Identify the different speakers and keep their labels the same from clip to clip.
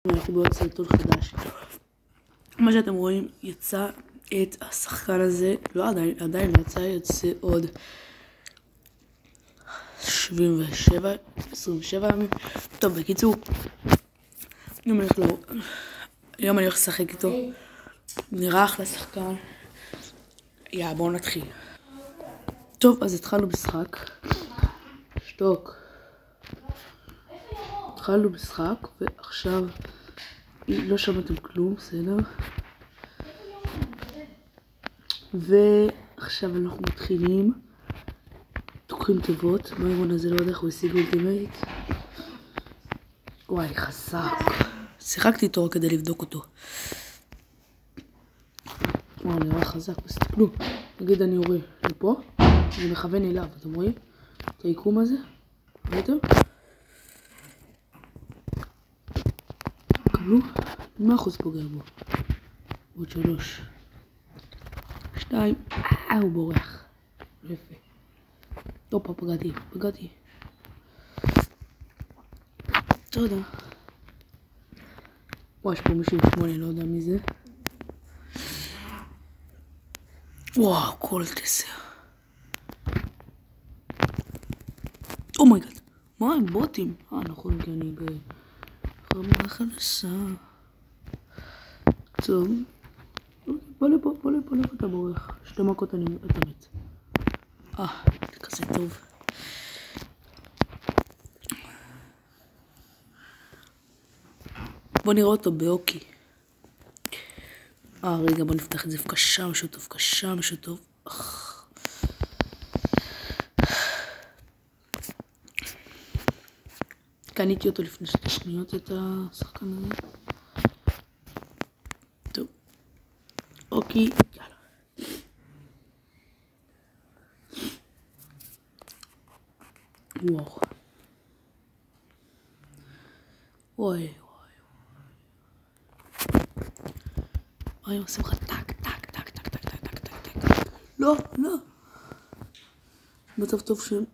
Speaker 1: אנחנו בעוד סרטון חדש. מה שאתם רואים, יצא את השחקן הזה, לא עדיין לא יצא עוד 27 ימים. טוב, בקיצור, היום אני הולך לשחק איתו. נראה אחלה שחקן. בואו נתחיל. טוב, אז התחלנו משחק. שתוק. התחלנו משחק, ועכשיו לא שמעתם כלום, בסדר? ועכשיו אנחנו מתחילים. תוקחים תיבות. מיירון הזה לא יודע איך הוא השיג אולטימייט. וואי, חזק. שיחקתי איתו כדי לבדוק אותו. וואו, נראה חזק, תסתכלו. נגיד אני יורה לפה, אני מכוון אליו, אתם רואים? את היקום הזה? ראיתם? קבלו? 100% פוגע בו. עוד 3 2 הוא בורח. יפה. טופה, פגעתי. תודה. וואי, יש פה מישהו עם 8, לא יודע מי זה. וואו, כל תסר. אומייגאד. מה הם בוטים? נכון, כי אני ברמה חדשה. טוב. בוא לפה, אתה בורח. 2 מכות אתה מת. זה כזה טוב. בוא נראה אותו באוקי. רגע, בוא נפתח את זה. קשה משהו טוב. קניתי אותו לפני 2 שניות את השחקן הזה. טוב. אוקי, יאללה. וואו. וואי. וואי, עושים לך טק. לא. מצב טוב שהם...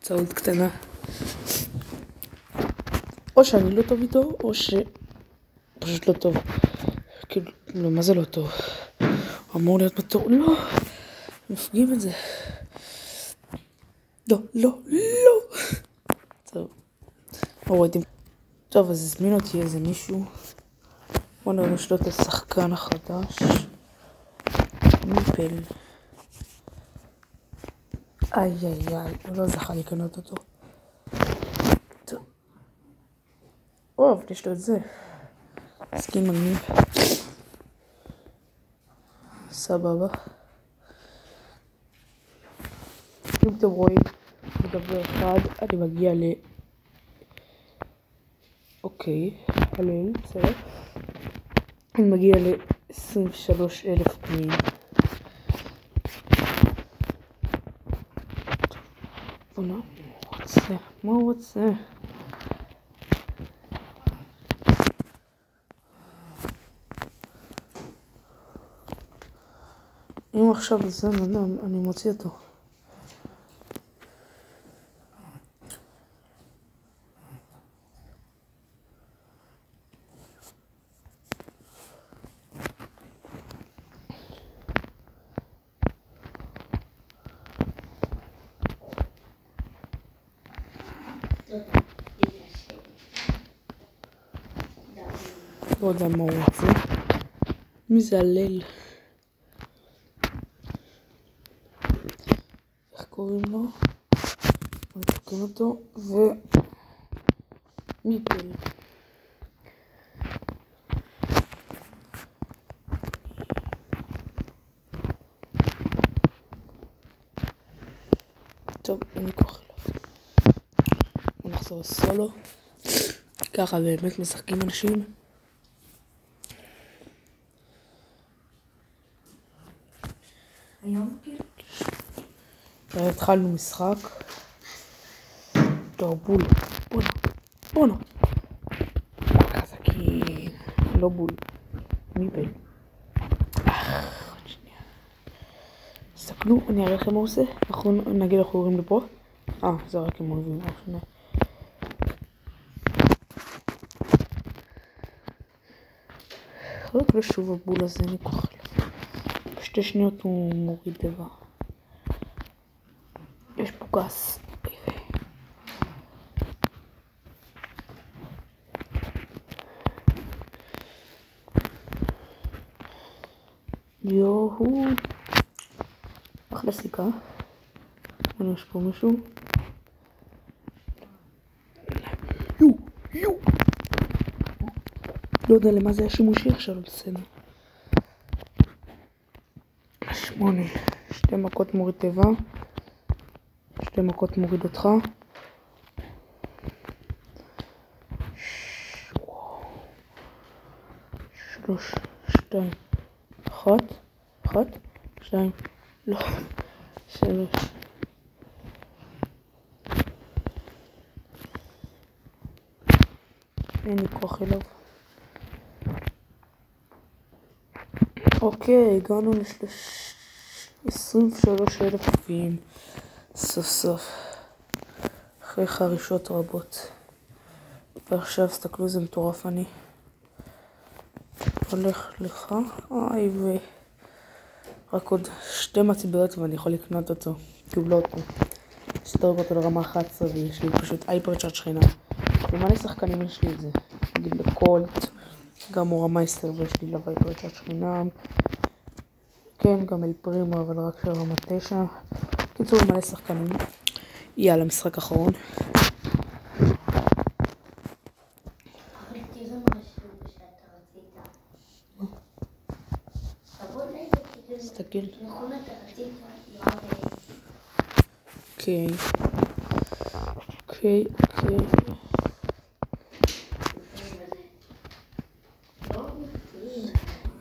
Speaker 1: צעות קטנה. או שאני לא טוב איתו, או שפשוט לא טוב. כאילו, מה זה לא טוב? אמור להיות בתור. לא! מפגיעים את זה. לא. טוב, אז הזמין אותי איזה מישהו. בוא נראה לו את השחקן החדש. מיפל. איי, הוא לא זכה לקנות אותו. טוב. אבל יש לו את זה. סקין מגניב. סבבה. אם אתם רואים, בדבר אחד, אני מגיע אוקיי, הלל, בסדר. אני מגיע ל-23,000 פנים. מה הוא רוצה? אם עכשיו זה אדם, אני מוציא אותו. לא יודע מה הוא רוצה. מי זה הלל? איך קוראים לו? אני אתקן אותו. מיפל. טוב, אין לי כוח אליו. בוא נחזור לסולו. ככה באמת משחקים אנשים.
Speaker 2: היום כאילו?
Speaker 1: התחלנו משחק. טוב, בול. בונה. חזקים. לא בול. מי בין? עוד שנייה. תסתכלו, אני אראה לכם מה הוא עושה. נגיד אנחנו עוברים לפה. זה רק אם אוהבים. רק לשוב הבול הזה ניקוח אליו. בשתי שניות הוא מוריד דבר. יש פה גס. יוהו. אחלה סיכה. יש פה מישהו. יו. לא יודע למה זה היה שימושי עכשיו, בסדר. 8. 2 מכות מוריד טבע. 2 מכות מוריד אותך. 3, 2, 1, 2, לא, 3. אין לי כוח אליו. אוקיי, הגענו ל-23,000 צופים. סוף סוף. אחרי חרישות רבות. ועכשיו, תסתכלו איזה מטורף אני. הולך לך. רק עוד 2 מטבעות ואני יכול לקנות אותו. קיבלו אותו. סתרג אותו לרמה 11 ויש לי פשוט הייפר צ'אט שכינה. ומלא שחקנים יש לי את זה. נגיד לקולט. גם אורמייסטר ויש לי הייפר צ'אט שכינה. כן, גם אל פרימו אבל רק של רמה 9. קיצור מלא שחקנים. יאללה, משחק אחרון. תסתכל. אוקיי.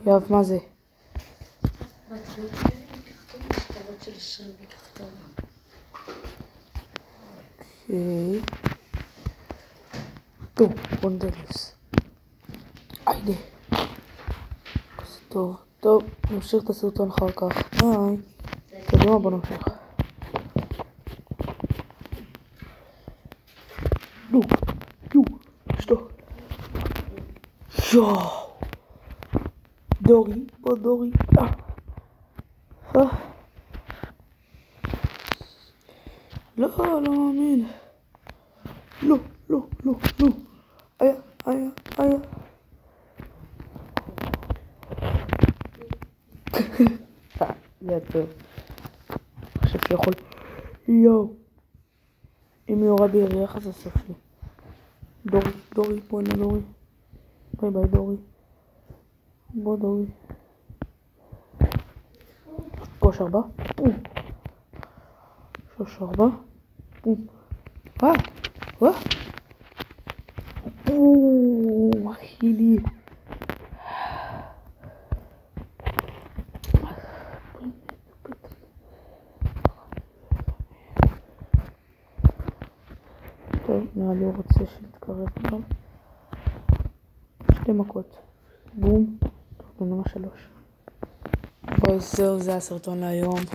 Speaker 1: יאב, מה זה? אוקיי. טוב, בונדלס. היידה. טוב, נמשיך את הסרטון אחר כך. ביי. קדימה, בוא נמשיך. שתוק. דורי. לא מאמין. לא. היה. זה טוב. חושב שיכול. אם יורה ביריח אז הסוף שלי. דורי, בוא הנה דורי. ביי דורי. בוא דורי. 3-4. 3-4. אחי לי. טוב, נראה לי הוא רוצה שנתקרב גם. 2 מכות. בום. טוב, נאמר 3. זהו, זה הסרטון להיום.